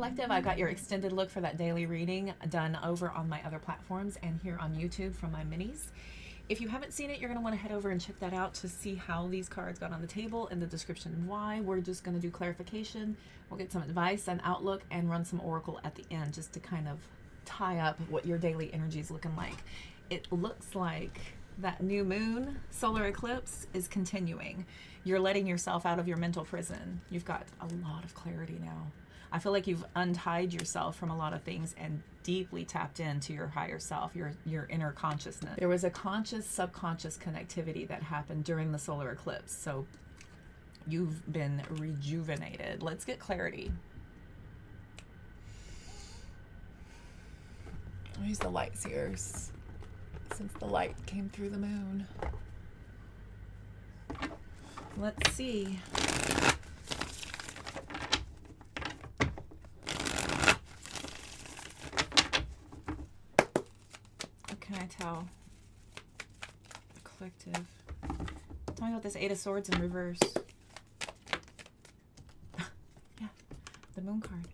Collective. I got your extended look for that daily reading done over on my other platforms and here on YouTube from my minis. If you haven't seen it, you're going to want to head over and check that out to see how these cards got on the table and the description and why. We're just going to do clarification. We'll get some advice and outlook and run some oracle at the end just to kind of tie up what your daily energy is looking like. It looks like that new moon solar eclipse is continuing. You're letting yourself out of your mental prison. You've got a lot of clarity now. I feel like you've untied yourself from a lot of things and deeply tapped into your higher self, your inner consciousness. There was a conscious subconscious connectivity that happened during the solar eclipse. So you've been rejuvenated. Let's get clarity. I'll use the lights here since the light came through the moon. Let's see. What can I tell? Collective. Tell me about this Eight of Swords in reverse. Yeah, the moon card.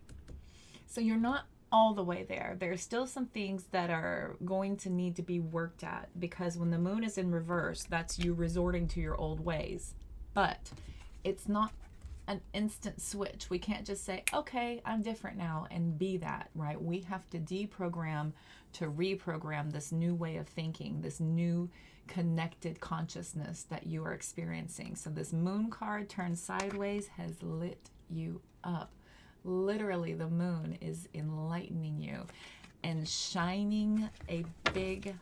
So you're not all the way there. There's still some things that are going to need to be worked at, because when the moon is in reverse, that's you resorting to your old ways. But it's not an instant switch. We can't just say, okay, I'm different now and be that, right? We have to deprogram to reprogram this new way of thinking, this new connected consciousness that you are experiencing. So this moon card turned sideways has lit you up. Literally, the moon is enlightening you and shining a big,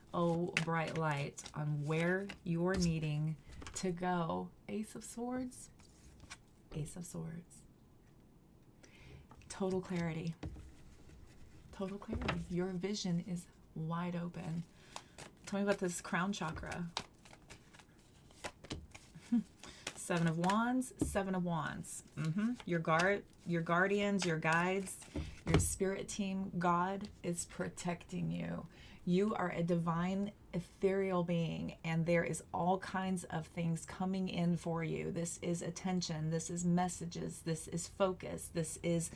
bright light on where you're needing to go. Ace of Swords. Ace of Swords. Total clarity. Total clarity. Your vision is wide open. Tell me about this crown chakra. Seven of Wands, Seven of Wands. Your guardians, your guides, your spirit team, God is protecting you. You are a divine ethereal being, and there is all kinds of things coming in for you. This is attention, this is messages, this is focus, this is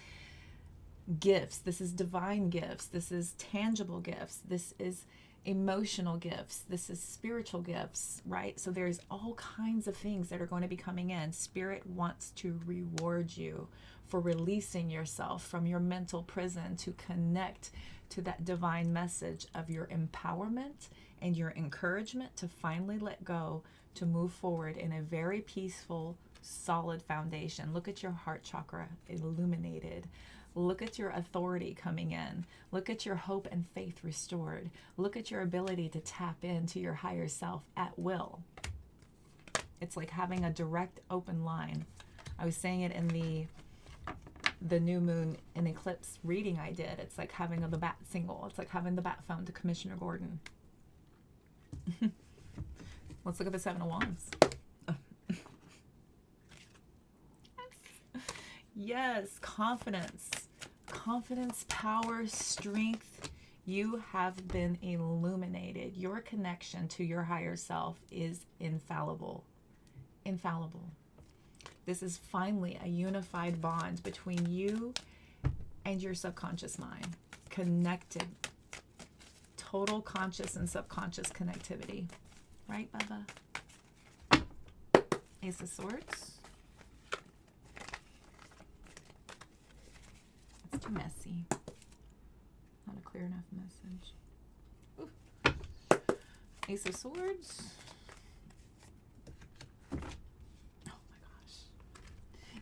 gifts, this is divine gifts, this is tangible gifts, this is emotional gifts, this is spiritual gifts, right? So there's all kinds of things that are going to be coming in. Spirit wants to reward you for releasing yourself from your mental prison to connect to that divine message of your empowerment and your encouragement to finally let go, to move forward in a very peaceful, solid foundation. Look at your heart chakra illuminated. Look at your authority coming in. Look at your hope and faith restored. Look at your ability to tap into your higher self at will. It's like having a direct open line. I was saying it in the new moon and eclipse reading I did. It's like having the bat single. It's like having the bat phone to Commissioner Gordon. Let's look at the Seven of Wands. Yes, confidence. Confidence, power, strength. You have been illuminated. Your connection to your higher self is infallible. Infallible. This is finally a unified bond between you and your subconscious mind. Connected. Total conscious and subconscious connectivity. Right, Bubba? Ace of Swords. It's too messy. Not a clear enough message. Ooh. Ace of Swords.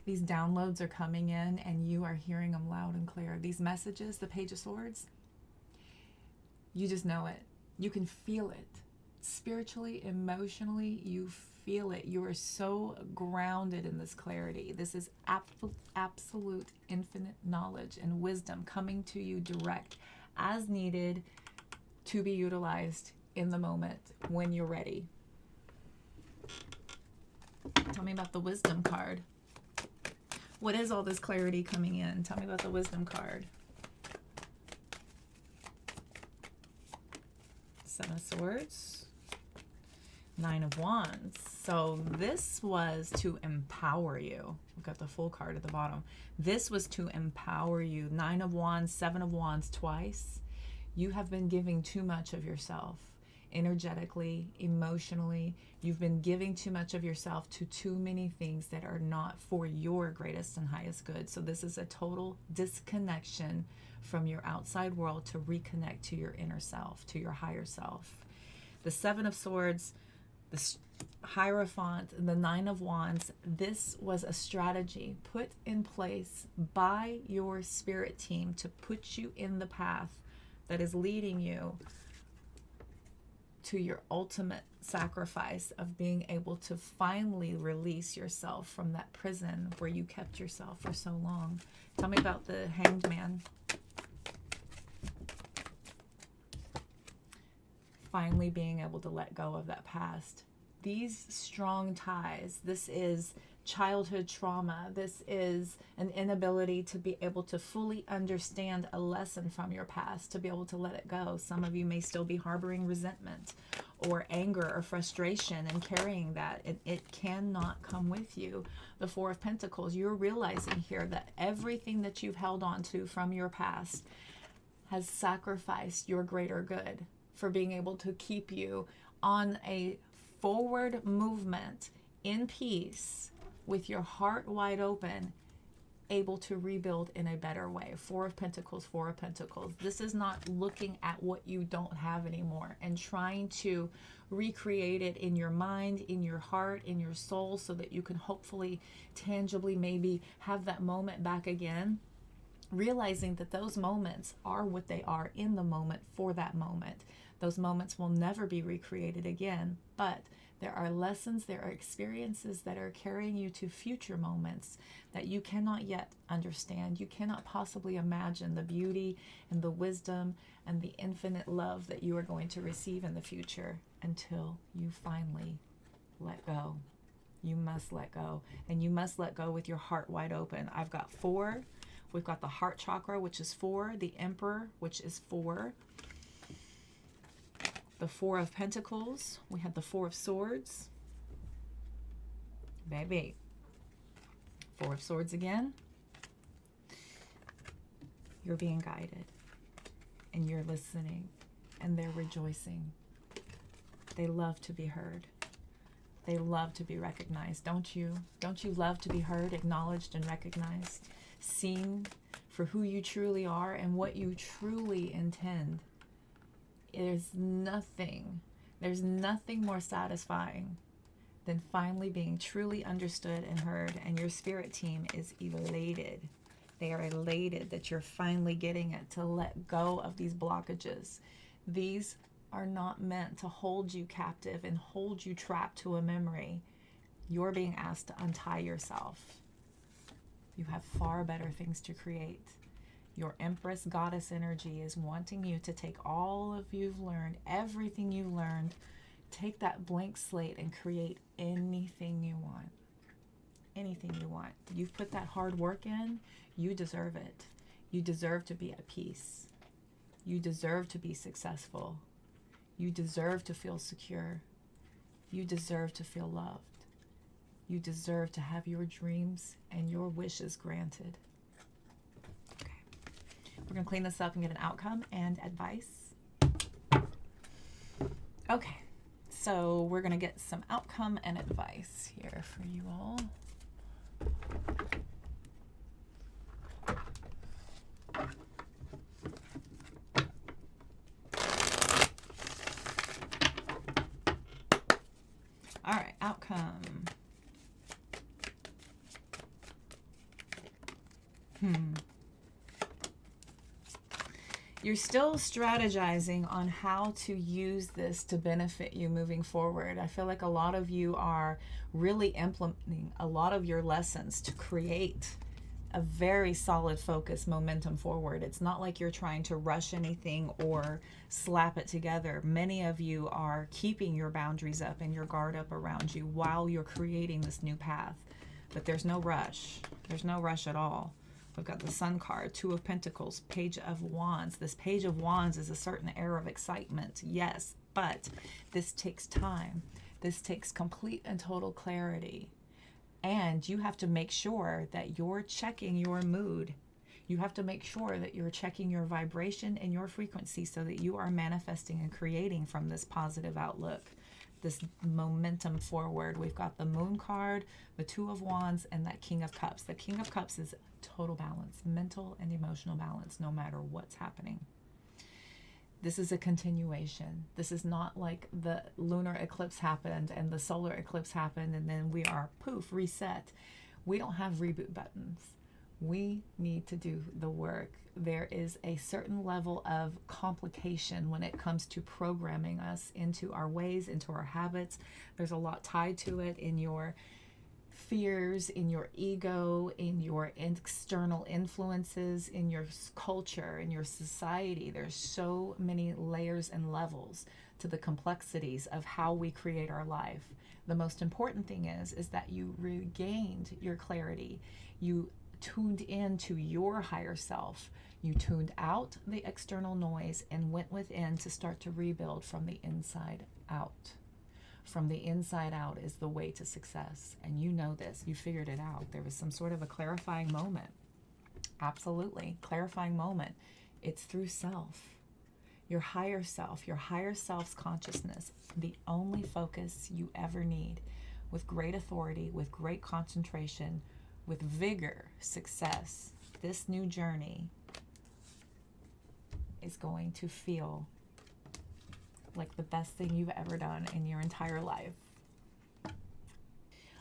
These downloads are coming in and you are hearing them loud and clear. These messages, the Page of Swords, you just know it. You can feel it. Spiritually, emotionally, you feel it. You are so grounded in this clarity. This is absolute infinite knowledge and wisdom coming to you direct as needed to be utilized in the moment when you're ready. Tell me about the Wisdom card. What is all this clarity coming in? Tell me about the Wisdom card. Seven of Swords. Nine of Wands. So this was to empower you. We've got the full card at the bottom. This was to empower you. Nine of Wands, Seven of Wands twice. You have been giving too much of yourself. Energetically, emotionally, you've been giving too much of yourself to too many things that are not for your greatest and highest good. So this is a total disconnection from your outside world to reconnect to your inner self, to your higher self. The Seven of Swords, the Hierophant, the Nine of Wands, this was a strategy put in place by your spirit team to put you in the path that is leading you to your ultimate sacrifice of being able to finally release yourself from that prison where you kept yourself for so long. Tell me about the Hanged Man. Finally being able to let go of that past. These strong ties, this is childhood trauma. This is an inability to be able to fully understand a lesson from your past, to be able to let it go. Some of you may still be harboring resentment or anger or frustration and carrying that. It cannot come with you. The Four of Pentacles, you're realizing here that everything that you've held on to from your past has sacrificed your greater good for being able to keep you on a forward movement in peace, with your heart wide open, able to rebuild in a better way. Four of Pentacles, Four of Pentacles. This is not looking at what you don't have anymore and trying to recreate it in your mind, in your heart, in your soul, so that you can hopefully tangibly maybe have that moment back again. Realizing that those moments are what they are in the moment for that moment. Those moments will never be recreated again, but there are lessons, there are experiences that are carrying you to future moments that you cannot yet understand. You cannot possibly imagine the beauty and the wisdom and the infinite love that you are going to receive in the future until you finally let go. You must let go, and you must let go with your heart wide open. I've got four. We've got the heart chakra, which is 4, the Emperor, which is 4, the Four of Pentacles, we had the Four of Swords, baby, Four of Swords again. You're being guided, and you're listening, and they're rejoicing. They love to be heard. They love to be recognized. Don't you? Don't you love to be heard, acknowledged, and recognized? Seen for who you truly are and what you truly intend. There's nothing more satisfying than finally being truly understood and heard, and your spirit team is elated. They are elated that you're finally getting it, to let go of these blockages. These are not meant to hold you captive and hold you trapped to a memory. You're being asked to untie yourself. You have far better things to create. Your Empress Goddess energy is wanting you to take all of you've learned, everything you've learned, take that blank slate and create anything you want. Anything you want. You've put that hard work in, you deserve it. You deserve to be at peace. You deserve to be successful. You deserve to feel secure. You deserve to feel loved. You deserve to have your dreams and your wishes granted. Okay. We're going to clean this up and get an outcome and advice. Okay. So we're going to get some outcome and advice here for you all. All right, outcome. You're still strategizing on how to use this to benefit you moving forward. I feel like a lot of you are really implementing a lot of your lessons to create a very solid focus momentum forward. It's not like you're trying to rush anything or slap it together. Many of you are keeping your boundaries up and your guard up around you while you're creating this new path. But there's no rush. There's no rush at all. We've got the Sun card, Two of Pentacles, Page of Wands. This Page of Wands is a certain air of excitement, yes, but this takes time. This takes complete and total clarity. And you have to make sure that you're checking your mood. You have to make sure that you're checking your vibration and your frequency so that you are manifesting and creating from this positive outlook, this momentum forward. We've got the Moon card, the Two of Wands, and that King of Cups. The King of Cups is total balance, mental and emotional balance, no matter what's happening. This is a continuation. This is not like the lunar eclipse happened and the solar eclipse happened and then we are poof, reset. We don't have reboot buttons. We need to do the work. There is a certain level of complication when it comes to programming us into our ways, into our habits. There's a lot tied to it in your fears, in your ego, in your external influences, in your culture, in your society. There's so many layers and levels to the complexities of how we create our life. The most important thing is that you regained your clarity. You tuned into your higher self. You tuned out the external noise and went within to start to rebuild from the inside out. From the inside out is the way to success. And you know this. You figured it out. There was some sort of a clarifying moment. Absolutely. Clarifying moment. It's through self. Your higher self's consciousness. The only focus you ever need. With great authority, with great concentration, with vigor, success. This new journey is going to feel like the best thing you've ever done in your entire life.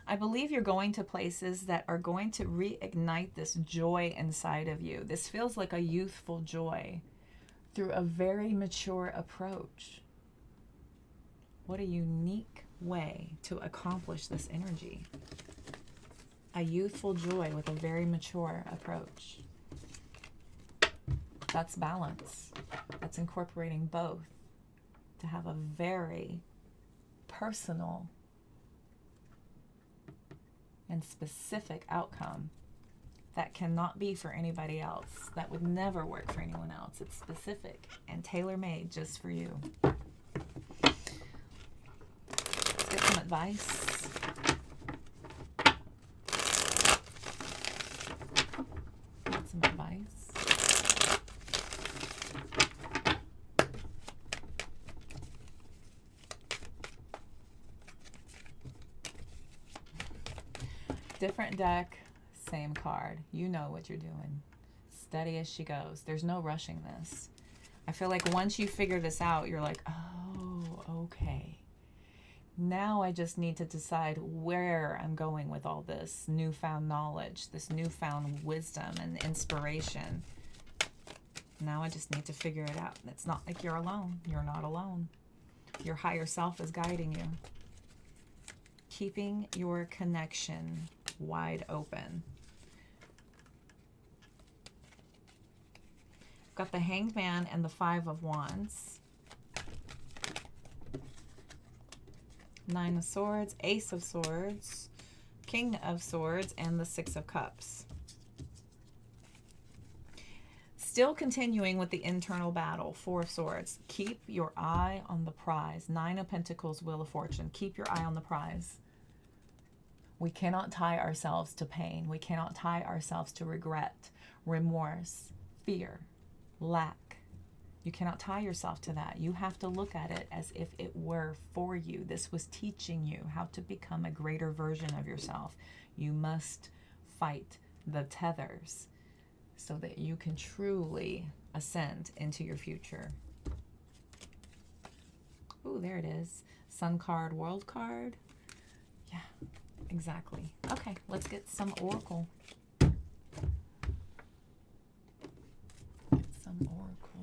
I believe you're going to places that are going to reignite this joy inside of you. This feels like a youthful joy through a very mature approach. What a unique way to accomplish this energy. A youthful joy with a very mature approach. That's balance. That's incorporating both to have a very personal and specific outcome that cannot be for anybody else. That would never work for anyone else. It's specific and tailor-made just for you. Let's get some advice. Get some advice. Different deck, same card. You know what you're doing. Steady as she goes. There's no rushing this. I feel like once you figure this out, you're like, oh, okay. Now I just need to decide where I'm going with all this newfound knowledge, this newfound wisdom and inspiration. Now I just need to figure it out. It's not like you're alone. You're not alone. Your higher self is guiding you. Keeping your connection wide open. Got the Hanged Man and the Five of Wands. Nine of Swords, Ace of Swords, King of Swords, and the Six of Cups. Still continuing with the internal battle. Four of Swords. Keep your eye on the prize. Nine of Pentacles, Wheel of Fortune. Keep your eye on the prize. We cannot tie ourselves to pain. We cannot tie ourselves to regret, remorse, fear, lack. You cannot tie yourself to that. You have to look at it as if it were for you. This was teaching you how to become a greater version of yourself. You must fight the tethers so that you can truly ascend into your future. Ooh, there it is. Sun card, World card. Yeah. Exactly. Okay, let's get some oracle. Get some oracle.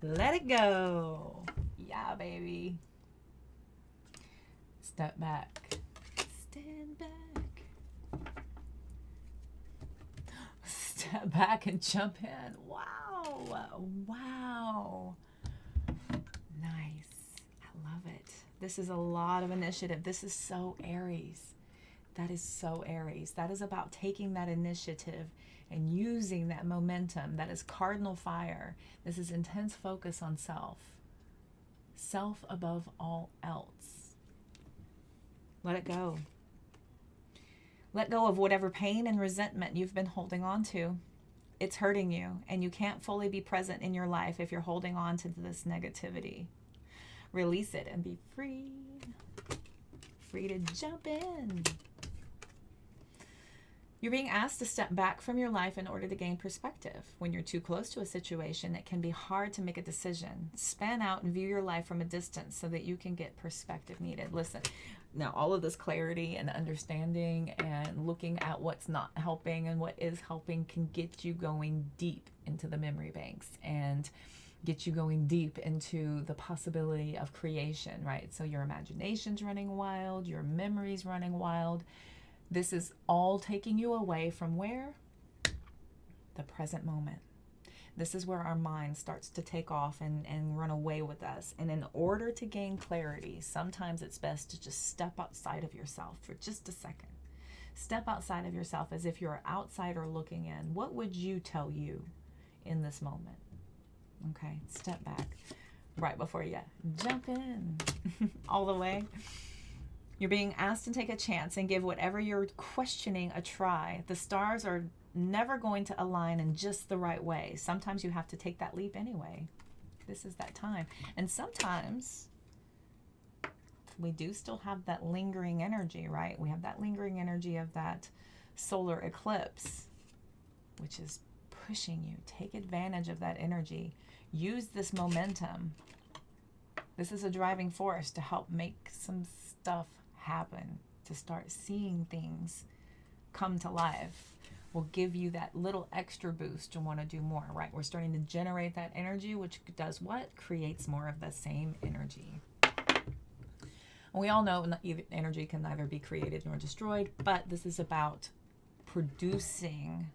Let it go. Yeah, baby. Step back. Stand back. step back and jump in. Wow. Wow. Nice. I love it. This is a lot of initiative. This is so Aries. That is so Aries. That is about taking that initiative and using that momentum. That is cardinal fire. This is intense focus on self. Self above all else. Let it go. Let go of whatever pain and resentment you've been holding on to. It's hurting you, and you can't fully be present in your life if you're holding on to this negativity. Release it and be free. Free to jump in. You're being asked to step back from your life in order to gain perspective. When you're too close to a situation, it can be hard to make a decision. Span out and view your life from a distance so that you can get perspective needed. Listen, now all of this clarity and understanding and looking at what's not helping and what is helping can get you going deep into the memory banks and get you going deep into the possibility of creation, right? So your imagination's running wild, your memory's running wild. This is all taking you away from where? The present moment. This is where our mind starts to take off and run away with us. And in order to gain clarity, sometimes it's best to just step outside of yourself for just a second. Step outside of yourself as if you're an outsider looking in. What would you tell you in this moment? Okay, step back right before you jump in all the way. You're being asked to take a chance and give whatever you're questioning a try. The stars are never going to align in just the right way. Sometimes you have to take that leap anyway. This is that time. And sometimes we do still have that lingering energy, right? We have that lingering energy of that solar eclipse, which is pushing you. Take advantage of that energy. Use this momentum. This is a driving force to help make some stuff happen, to start seeing things come to life. Will give you that little extra boost to want to do more, right? We're starting to generate that energy, which does what? Creates more of the same energy. And we all know energy can neither be created nor destroyed, but this is about producing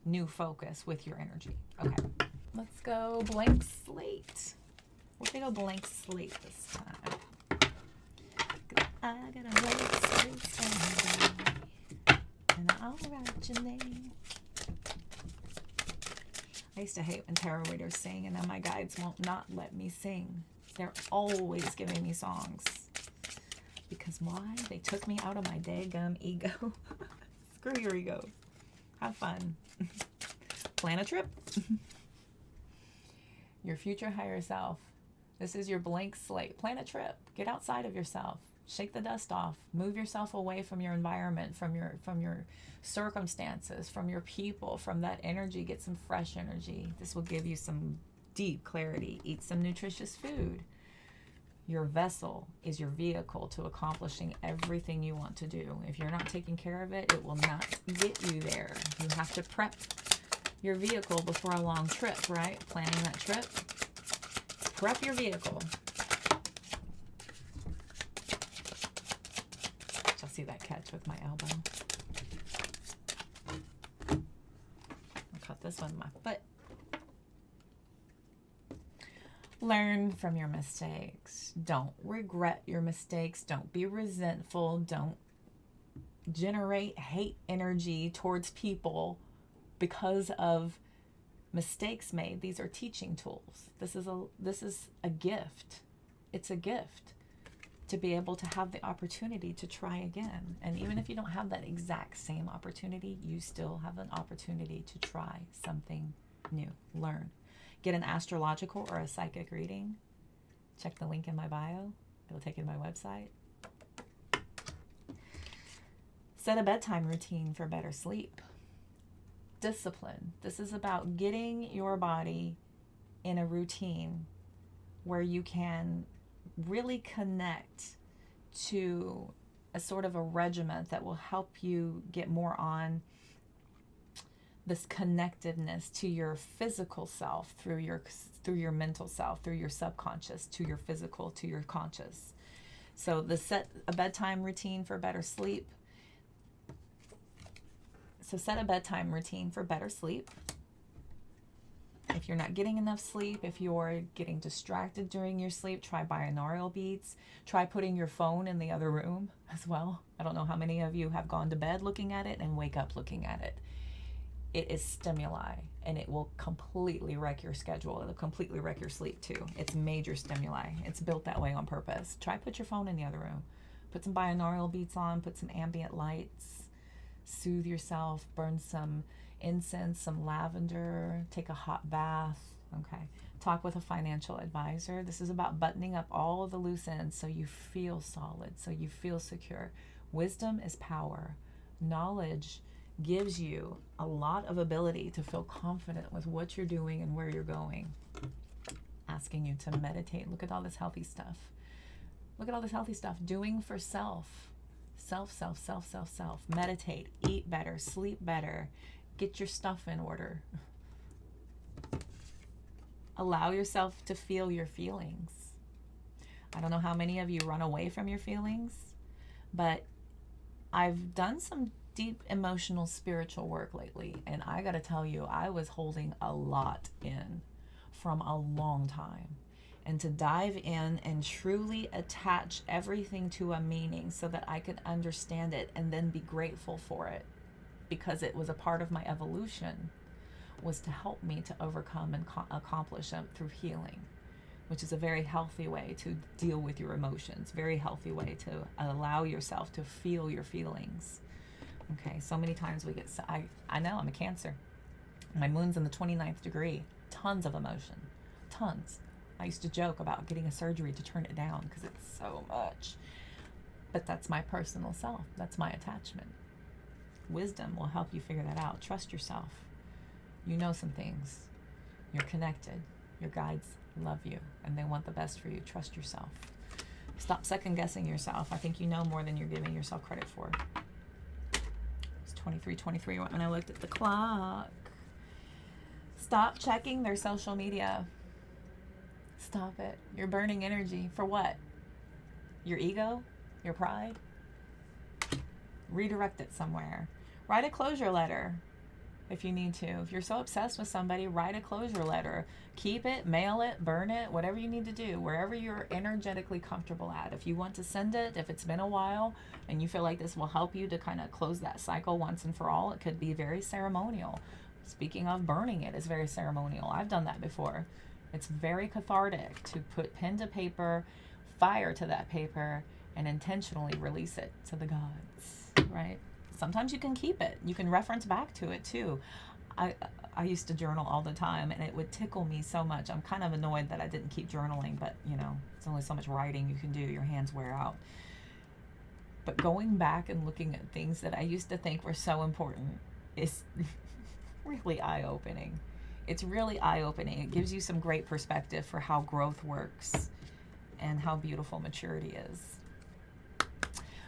new focus with your energy. Okay, let's go blank slate. We're gonna go blank slate this time. I got a blank slate and I'll write your name. I used to hate when tarot readers sing, and then my guides won't not let me sing. They're always giving me songs. Because why? They took me out of my daggum ego. Screw your ego. Have fun. Plan a trip. Your future higher self. This is your blank slate. Plan a trip. Get outside of yourself. Shake the dust off. Move yourself away from your environment, from your circumstances, from your people, from that energy. Get some fresh energy. This will give you some deep clarity. Eat some nutritious food. Your vessel is your vehicle to accomplishing everything you want to do. If you're not taking care of it, it will not get you there. You have to prep your vehicle before a long trip, right? Planning that trip. Prep your vehicle. See that catch with my elbow. I'll cut this one with my foot. Learn from your mistakes. Don't regret your mistakes. Don't be resentful. Don't generate hate energy towards people because of mistakes made. These are teaching tools. This is a gift. It's a gift to be able to have the opportunity to try again. And even if you don't have that exact same opportunity, you still have an opportunity to try something new. Learn. Get an astrological or a psychic reading. Check the link in my bio. It'll take you to my website. Set a bedtime routine for better sleep. Discipline. This is about getting your body in a routine where you can really connect to a sort of a regiment that will help you get more on this connectedness to your physical self through your mental self, through your subconscious, to your physical, to your conscious. So set a bedtime routine for better sleep. So set a bedtime routine for better sleep. If you're not getting enough sleep, if you're getting distracted during your sleep, try binaural beats. Try putting your phone in the other room as well. I don't know how many of you have gone to bed looking at it and wake up looking at it. It is stimuli, and it will completely wreck your schedule. It'll completely wreck your sleep too. It's major stimuli. It's built that way on purpose. Try put your phone in the other room. Put some binaural beats on, put some ambient lights, soothe yourself, burn some incense, some lavender, take a hot bath. Okay. Talk with a financial advisor. This is about buttoning up all of the loose ends so you feel solid, so you feel secure. Wisdom is power. Knowledge gives you a lot of ability to feel confident with what you're doing and where you're going. Asking you to meditate. Look at all this healthy stuff. Look at all this healthy stuff. Doing for self. Self, self, self, self, self. Meditate. Eat better. Sleep better. Get your stuff in order. Allow yourself to feel your feelings. I don't know how many of you run away from your feelings, but I've done some deep emotional spiritual work lately, and I gotta tell you, I was holding a lot in from a long time. And to dive in and truly attach everything to a meaning so that I could understand it and then be grateful for it, because it was a part of my evolution, was to help me to overcome and accomplish them through healing, which is a very healthy way to deal with your emotions, very healthy way to allow yourself to feel your feelings. Okay, so many times we get, I know I'm a Cancer. My moon's in the 29th degree. Tons of emotion, tons. I used to joke about getting a surgery to turn it down because it's so much. But that's my personal self. That's my attachment. Wisdom will help you figure that out. Trust yourself. You know some things. You're connected. Your guides love you and they want the best for you. Trust yourself. Stop second guessing yourself. I think you know more than you're giving yourself credit for. It's 23:23 when I looked at the clock. Stop checking their social media. Stop it. You're burning energy. For what? Your ego? Your pride? Redirect it somewhere. Write a closure letter if you need to. If you're so obsessed with somebody, write a closure letter. Keep it, mail it, burn it, whatever you need to do, wherever you're energetically comfortable at. If you want to send it, if it's been a while and you feel like this will help you to kind of close that cycle once and for all, it could be very ceremonial. Speaking of, burning it is very ceremonial. I've done that before. It's very cathartic to put pen to paper, fire to that paper, and intentionally release it to the gods, right? Sometimes you can keep it. You can reference back to it too. I used to journal all the time, and it would tickle me so much. I'm kind of annoyed that I didn't keep journaling, but you know, it's only so much writing you can do. Your hands wear out. But going back and looking at things that I used to think were so important is really eye-opening. It's really eye-opening. It gives you some great perspective for how growth works and how beautiful maturity is.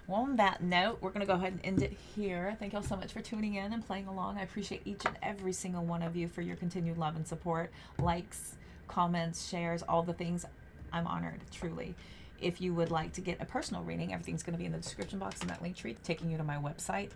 Well, on that note, we're going to go ahead and end it here. Thank you all so much for tuning in and playing along. I appreciate each and every single one of you for your continued love and support. Likes, comments, shares, all the things. I'm honored, truly. If you would like to get a personal reading, everything's going to be in the description box in that link tree, taking you to my website.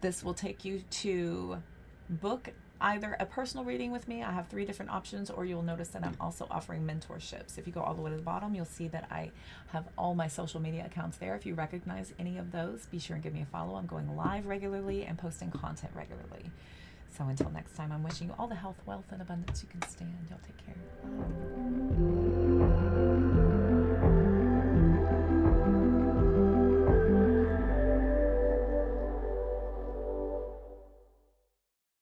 This will take you to book either a personal reading with me. I have 3 different options, or you'll notice that I'm also offering mentorships. If you go all the way to the bottom, you'll see that I have all my social media accounts there. If you recognize any of those, be sure and give me a follow. I'm going live regularly and posting content regularly. So until next time, I'm wishing you all the health, wealth, and abundance you can stand. Y'all take care. Bye.